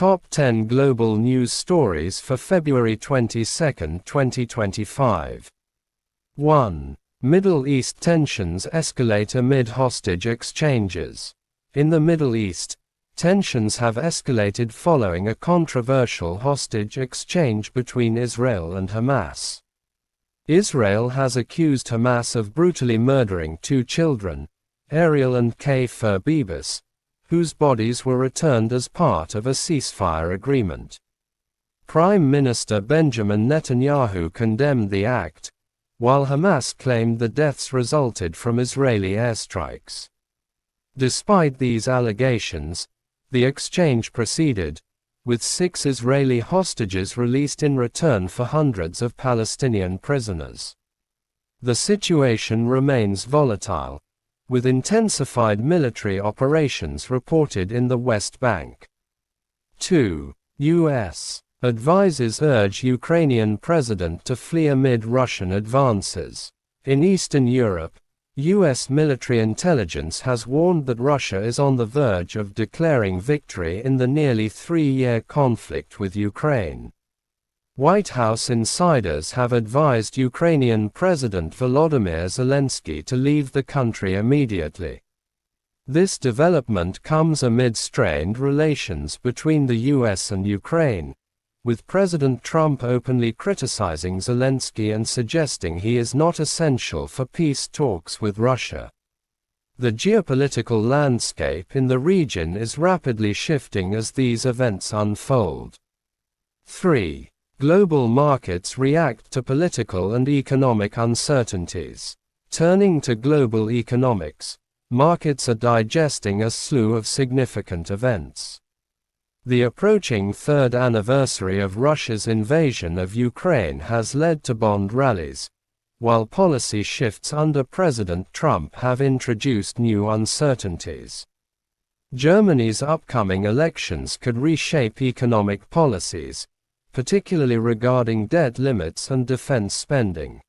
Top 10 Global News Stories for February 22, 2025. 1. Middle East tensions escalate amid hostage exchanges. In the Middle East, tensions have escalated following a controversial hostage exchange between Israel and Hamas. Israel has accused Hamas of brutally murdering 2 children, Ariel and Kfir Bibas, whose bodies were returned as part of a ceasefire agreement. Prime Minister Benjamin Netanyahu condemned the act, while Hamas claimed the deaths resulted from Israeli airstrikes. Despite these allegations, the exchange proceeded, with 6 Israeli hostages released in return for hundreds of Palestinian prisoners. The situation remains volatile, with intensified military operations reported in the West Bank. 2. U.S. advisors urge Ukrainian president to flee amid Russian advances. In Eastern Europe, U.S. military intelligence has warned that Russia is on the verge of declaring victory in the nearly 3-year conflict with Ukraine. White House insiders have advised Ukrainian President Volodymyr Zelensky to leave the country immediately. This development comes amid strained relations between the US and Ukraine, with President Trump openly criticizing Zelensky and suggesting he is not essential for peace talks with Russia. The geopolitical landscape in the region is rapidly shifting as these events unfold. 3. Global markets react to political and economic uncertainties. Turning to global economics, markets are digesting a slew of significant events. The approaching 3rd anniversary of Russia's invasion of Ukraine has led to bond rallies, while policy shifts under President Trump have introduced new uncertainties. Germany's upcoming elections could reshape economic policies, particularly regarding debt limits and defense spending.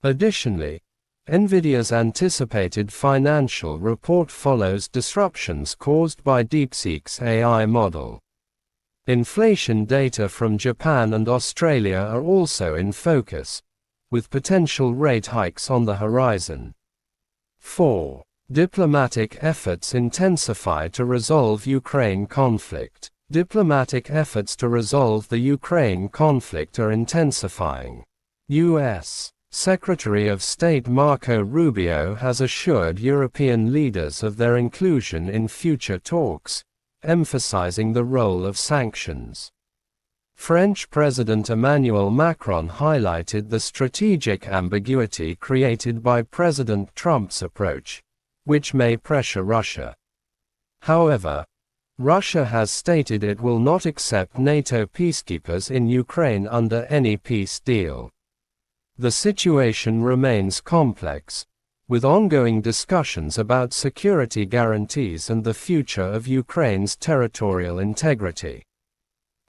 Additionally, Nvidia's anticipated financial report follows disruptions caused by DeepSeek's AI model. Inflation data from Japan and Australia are also in focus, with potential rate hikes on the horizon. 4. Diplomatic efforts intensify to resolve Ukraine conflict. Diplomatic efforts to resolve the Ukraine conflict are intensifying. U.S. Secretary of State Marco Rubio has assured European leaders of their inclusion in future talks, emphasizing the role of sanctions. French President Emmanuel Macron highlighted the strategic ambiguity created by President Trump's approach, which may pressure Russia. However, Russia has stated it will not accept NATO peacekeepers in Ukraine under any peace deal. The situation remains complex, with ongoing discussions about security guarantees and the future of Ukraine's territorial integrity.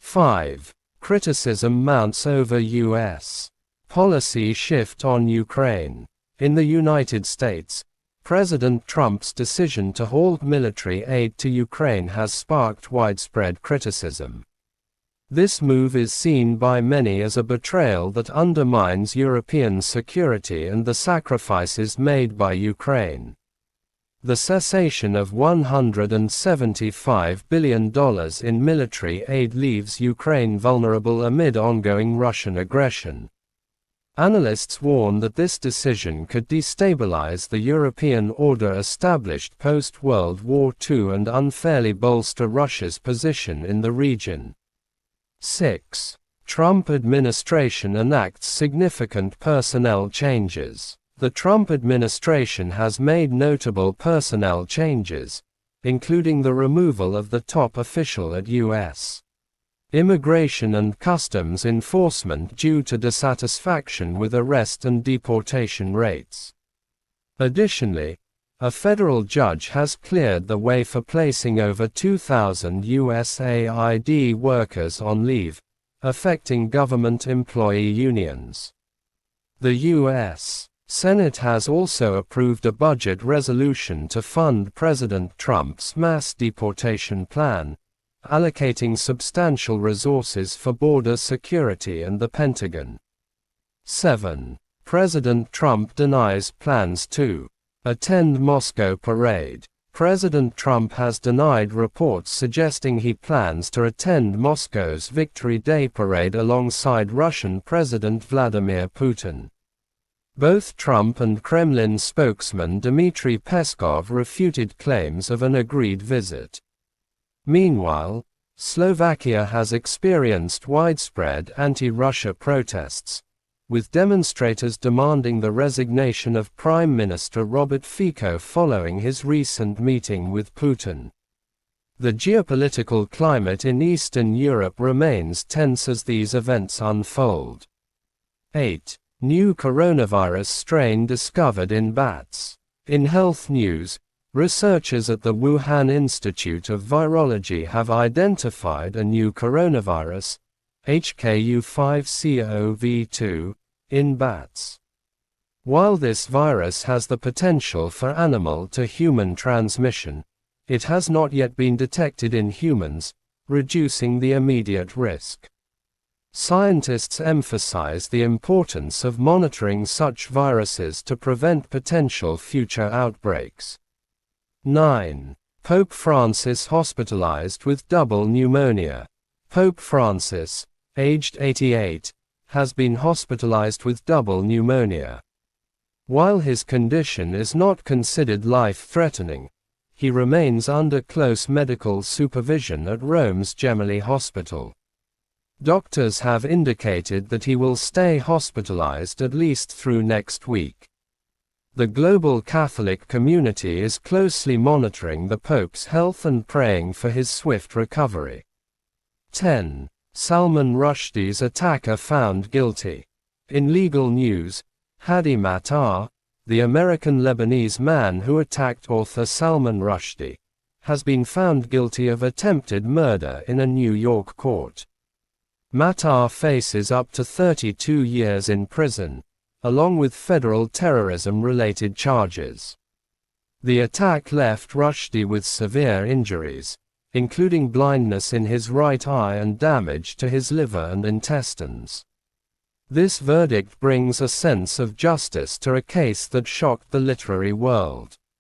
5. Criticism mounts over U.S. policy shift on Ukraine. In the United States, President Trump's decision to halt military aid to Ukraine has sparked widespread criticism. This move is seen by many as a betrayal that undermines European security and the sacrifices made by Ukraine. The cessation of $175 billion in military aid leaves Ukraine vulnerable amid ongoing Russian aggression. Analysts warn that this decision could destabilize the European order established post-World War II and unfairly bolster Russia's position in the region. 6. Trump administration enacts significant personnel changes. The Trump administration has made notable personnel changes, including the removal of the top official at U.S. Immigration and Customs Enforcement due to dissatisfaction with arrest and deportation rates. Additionally, a federal judge has cleared the way for placing over 2,000 USAID workers on leave, affecting government employee unions. The U.S. Senate has also approved a budget resolution to fund President Trump's mass deportation plan, allocating substantial resources for border security and the Pentagon. 7. President Trump denies plans to attend Moscow parade. President Trump has denied reports suggesting he plans to attend Moscow's Victory Day parade alongside Russian President Vladimir Putin. Both Trump and Kremlin spokesman Dmitry Peskov refuted claims of an agreed visit. Meanwhile, Slovakia has experienced widespread anti-Russia protests, with demonstrators demanding the resignation of Prime Minister Robert Fico following his recent meeting with Putin. The geopolitical climate in Eastern Europe remains tense as these events unfold. 8. New coronavirus strain discovered in bats. In health news, researchers at the Wuhan Institute of Virology have identified a new coronavirus, HKU5CoV2, in bats. While this virus has the potential for animal-to-human transmission, it has not yet been detected in humans, reducing the immediate risk. Scientists emphasize the importance of monitoring such viruses to prevent potential future outbreaks. 9. Pope Francis hospitalized with double pneumonia. Pope Francis, aged 88, has been hospitalized with double pneumonia. While his condition is not considered life-threatening, he remains under close medical supervision at Rome's Gemelli Hospital. Doctors have indicated that he will stay hospitalized at least through next week. The global Catholic community is closely monitoring the Pope's health and praying for his swift recovery. 10. Salman Rushdie's attacker found guilty. In legal news, Hadi Matar, the American-Lebanese man who attacked author Salman Rushdie, has been found guilty of attempted murder in a New York court. Matar faces up to 32 years in prison, along with federal terrorism-related charges. The attack left Rushdie with severe injuries, including blindness in his right eye and damage to his liver and intestines. This verdict brings a sense of justice to a case that shocked the literary world.